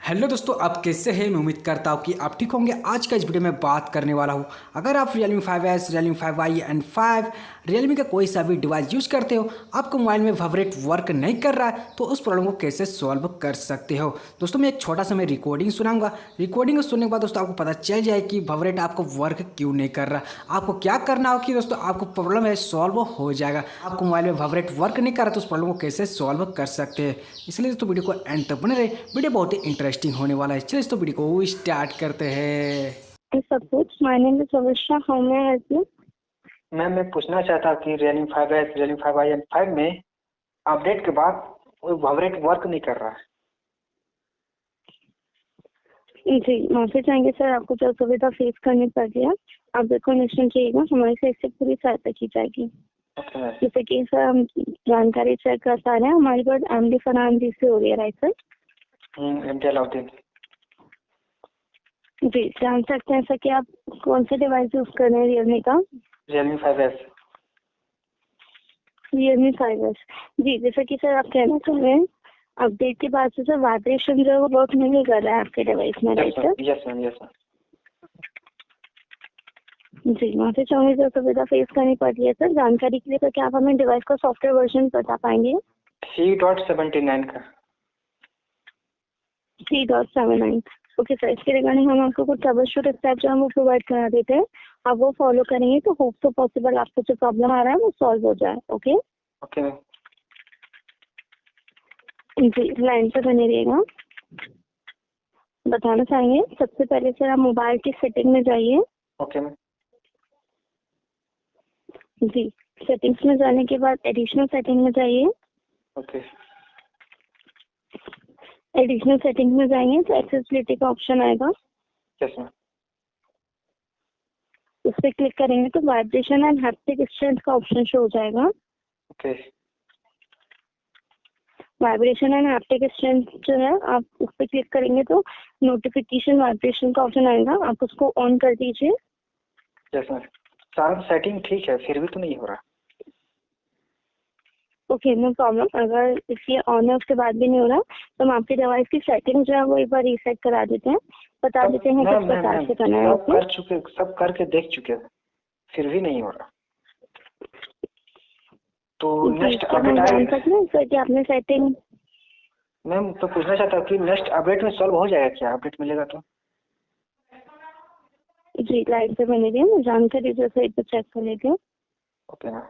Hello दोस्तों, आप कैसे हैं। मैं उम्मीद करता हूँ कि आप ठीक होंगे। आज का इस वीडियो में बात करने वाला हूँ, अगर आप Realme 5S, Realme 5i and 5 Realme का कोई सा भी डिवाइस यूज करते हो, आपको मोबाइल में वाइब्रेट वर्क नहीं कर रहा है, तो उस प्रॉब्लम को कैसे सॉल्व कर सकते हो। दोस्तों मैं एक छोटा सा मैं रिकॉर्डिंग सुनाऊंगा। रिकॉर्डिंग को सुनने के बाद दोस्तों आपको पता चल जाए कि वाइब्रेट आपको वर्क क्यों नहीं कर रहा। आपको क्या करना हो कि दोस्तों आपको प्रॉब्लम है सॉल्व हो जाएगा। आपको मोबाइल में वाइब्रेट वर्क नहीं कर रहा तो उस प्रॉब्लम को कैसे सॉल्व कर सकते हैं। इसलिए दोस्तों वीडियो को एंड तक बने रहे, वीडियो बहुत ही इंटरेस्टिंग होने वाला है। चलिए तो वीडियो को स्टार्ट करते हैं। Support. My name is Avisha. How may I help you? Ma'am मैं पूछना चाहता कि Realme 5S, Realme 5i and 5 में अपडेट के बाद वो वाइब्रेट वर्क नहीं कर रहा है। जी माफी चाहेंगे सर, आपको जो सुविधा फेस करनी पड़ रही है, आप बिल्कुल निश्चिंत रहिएगा, हमारी साइड से पूरी सहायता की जाएगी। Okay ma'am. जैसे कि सर हम जानकारी चेक कर पा रहे हैं, हमारी बात एमडी फरहान जी से हो रही है, राइट सर? एमडी अलाउद्दीन। जी जान सकते हैं सर कि आप कौन सा डिवाइस यूज कर रहे हैं रियलमी का? Realme 5S। Realme 5S। जी जैसे कि सर आप कहना चाह रहे हैं, अपडेट के बाद से सर वाइब्रेशन जो है वो वर्क नहीं कर रहा है आपके डिवाइस में, right sir? Yes ma'am, yes ma'am. जी माफी चाहूंगी जो सुविधा फेस करनी पड़ रही है सर। जानकारी के लिए तो क्या आप हमें डिवाइस का सॉफ्टवेयर वर्जन बता पाएंगे? 3.79 का। 3.79। ओके सर, इसके रिगार्डिंग हम आपको कुछ ट्रबल शूट स्टेप जो हम वो प्रोवाइड करा देते हैं, आप वो फॉलो करेंगे तो होप तो पॉसिबल आपको जो प्रॉब्लम आ रहा है वो सॉल्व हो जाए। Okay okay ma'am. जी लाइन पे बने रहिएगा। बताना चाहेंगे सबसे पहले सर आप मोबाइल की सेटिंग में जाइए। Okay ma'am. जी सेटिंग्स में जाने के बाद एडिशनल सेटिंग में जाइए। ओके। एडिशनल सेटिंग में जाएंगे तो एक्सेसिबिलिटी का ऑप्शन आएगा, यस मैम। उस पर क्लिक करेंगे तो वाइब्रेशन एंड हैप्टिक स्ट्रेंथ का ऑप्शन शो हो जाएगा। Okay. Vibration and haptic strength जो है आप उस पर क्लिक करेंगे तो नोटिफिकेशन वाइब्रेशन का ऑप्शन आएगा, आप उसको ऑन कर दीजिए। Yes ma'am. सारा सेटिंग ठीक है, फिर भी तो नहीं हो रहा। ओके नो प्रॉब्लम, अगर इसलिए ऑन है उसके बाद भी नहीं हो रहा तो हम आपके डिवाइस की सेटिंग जो है वो एक बार रीसेट करा देते हैं, बता देते हैं किस प्रकार से करना है। सब कर चुके, सब करके देख चुके, फिर भी नहीं हो रहा। तो नेक्स्ट अपडेट जान सकते हैं सर कि आपने सेटिंग? मैम तो पूछना चाहता हूँ कि नेक्स्ट अपडेट में सॉल्व हो जाएगा क्या? अपडेट मिलेगा तो? जी लाइन पे बने रहिए, मैं जानकारी जो है एक चेक कर लेती हूँ। Okay ma'am.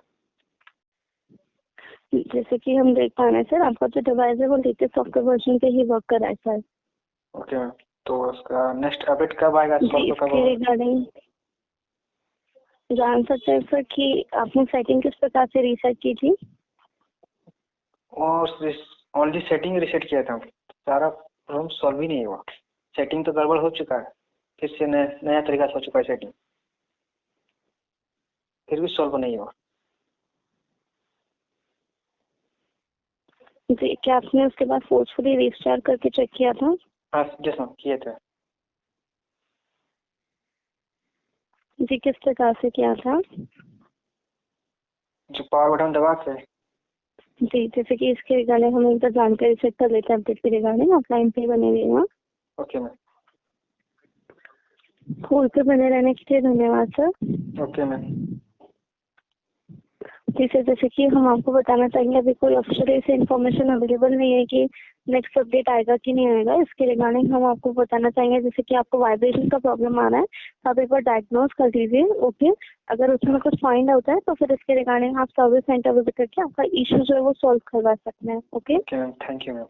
जैसे कि हम देख पा रहे हैं सर, आपका जो डिवाइस है वो लेटेस्ट सॉफ्टवेयर वर्जन पे ही वर्क कर रहा है सर। Okay ma'am. तो उसका नेक्स्ट अपडेट कब आएगा? जी सॉल्व कब इसके होगा? रिगार्डिंग जान सकते हैं सर कि आपने सेटिंग किस प्रकार से रीसेट की थी? और ओनली सेटिंग रीसेट किया था, सारा प्रॉब्लम सॉल्व ही नहीं हुआ। सेटिंग तो गड़बड़ हो चुका है, फिर से नया तरीका से हो चुका है सेटिंग, फिर भी सॉल्व नहीं हुआ। जी क्या आपने उसके बाद फोर्सफुली रीस्टार्ट करके चेक किया था? हाँ जैसा किए थे। जी किस प्रकार से किया था? जो पावर बटन दबा के। जी जैसे कि इसके रिगार्डिंग हम एक बार जानकारी चेक कर लेते हैं अपडेट के रिगार्डिंग, आप लाइन पे बने रहिएगा। Okay ma'am. होल्ड पे बने रहने के लिए धन्यवाद सर। Okay ma'am. जी सर, जैसे कि हम आपको बताना चाहेंगे अभी कोई ऑफिशियल ऐसी इन्फॉर्मेशन अवेलेबल नहीं है कि नेक्स्ट अपडेट आएगा कि नहीं आएगा। इसके रिगार्डिंग हम आपको बताना चाहेंगे जैसे कि आपको वाइब्रेशन का प्रॉब्लम आ रहा है तो आप एक बार डायग्नोज कर दीजिए। ओके अगर उसमें कुछ फाइंड आउट है तो फिर इसके रिगार्डिंग आप सर्विस सेंटर विजिट करके आपका इशू जो है वो सॉल्व करवा सकते हैं। Okay ma'am, thank you ma'am.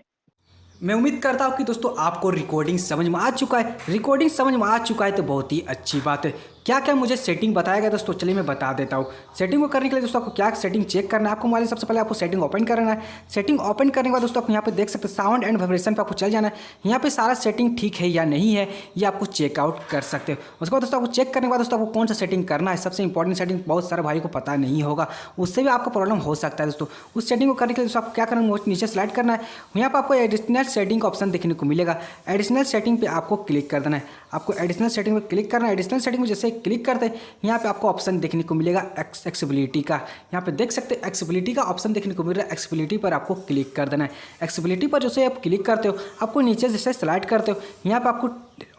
मैं उम्मीद करता हूँ कि दोस्तों आपको रिकॉर्डिंग समझ में आ चुका है। रिकॉर्डिंग समझ में आ चुका है तो बहुत ही अच्छी बात है। क्या क्या मुझे सेटिंग बताया गया दोस्तों, चलिए मैं बता देता हूँ। सेटिंग को करने के लिए दोस्तों आपको क्या सेटिंग चेक करना है, आपको मोबाइल सबसे पहले आपको सेटिंग ओपन करना है। सेटिंग ओपन करने के बाद दोस्तों आप यहाँ पे देख सकते हैं साउंड एंड वाइब्रेशन पे आपको चल जाना है। यहाँ पे सारा सेटिंग ठीक है या नहीं है ये आपको चेकआउट कर सकते हो। उसके बाद दोस्तों आपको चेक करने के बाद दोस्तों आपको कौन सा सेटिंग करना है, सबसे इंपॉर्टेंट सेटिंग बहुत सारे भाई को पता नहीं होगा, उससे भी आपको प्रॉब्लम हो सकता है दोस्तों। उस सेटिंग को करने के लिए दोस्तों आपको क्या करना है, नीचे स्लाइड करना है। यहाँ पर आपको एडिशनल सेटिंग का ऑप्शन देखने को मिलेगा। एडिशनल सेटिंग पे आपको क्लिक कर देना है। आपको एडिशनल सेटिंग पे क्लिक करना है। एडिशनल सेटिंग में जैसे क्लिक करते हैं यहाँ पे आपको ऑप्शन देखने को मिलेगा एक्सेसिबिलिटी का। यहाँ पे देख सकते हैं एक्सेसिबिलिटी का ऑप्शन देखने को मिल रहा है। एक्सेसिबिलिटी पर आपको क्लिक कर देना है। एक्सेसिबिलिटी पर जैसे आप क्लिक करते हो आपको नीचे जैसे स्लाइड करते हो यहाँ पे आपको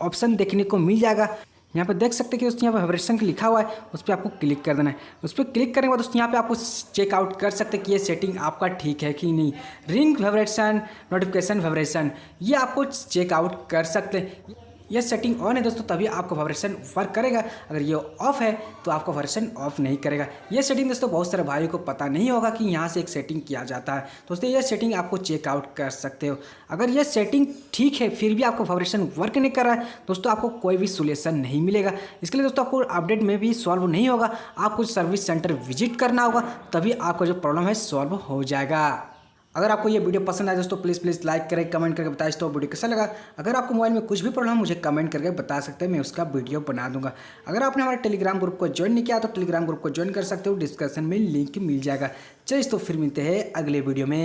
ऑप्शन देखने को मिल जाएगा। यहाँ पे देख सकते हैं कि दोस्तों यहाँ पे वाइब्रेशन लिखा हुआ है, उस पर आपको क्लिक कर देना है। उस पर क्लिक करने के बाद दोस्तों यहाँ पे आपको चेकआउट कर सकते हैं कि ये सेटिंग आपका ठीक है कि नहीं। रिंग वाइब्रेशन, नोटिफिकेशन वाइब्रेशन, ये आपको चेकआउट कर सकते हैं। ये सेटिंग ऑन है दोस्तों तभी आपका वाइब्रेशन वर्क करेगा, अगर ये ऑफ है तो आपका वाइब्रेशन ऑफ नहीं करेगा। ये सेटिंग दोस्तों बहुत सारे भाइयों को पता नहीं होगा कि यहाँ से एक सेटिंग किया जाता है। दोस्तों ये सेटिंग आपको चेकआउट कर सकते हो। अगर ये सेटिंग ठीक है फिर भी आपका वाइब्रेशन वर्क नहीं कर रहा है दोस्तों आपको कोई भी सोल्यूशन नहीं मिलेगा। इसके लिए दोस्तों आपको अपडेट में भी सॉल्व नहीं होगा, आपको सर्विस सेंटर विजिट करना होगा तभी आपका जो प्रॉब्लम है सॉल्व हो जाएगा। अगर आपको ये वीडियो पसंद आए दोस्तों प्लीज़ लाइक करें, कमेंट करके बताएं तो वीडियो कैसा लगा। अगर आपको मोबाइल में कुछ भी प्रॉब्लम मुझे कमेंट करके बता सकते हैं, मैं उसका वीडियो बना दूंगा। अगर आपने हमारे टेलीग्राम ग्रुप को ज्वाइन नहीं किया तो टेलीग्राम ग्रुप को ज्वाइन कर सकते हो, डिस्क्रिप्शन में लिंक मिल जाएगा। चलिए तो फिर मिलते हैं अगले वीडियो में।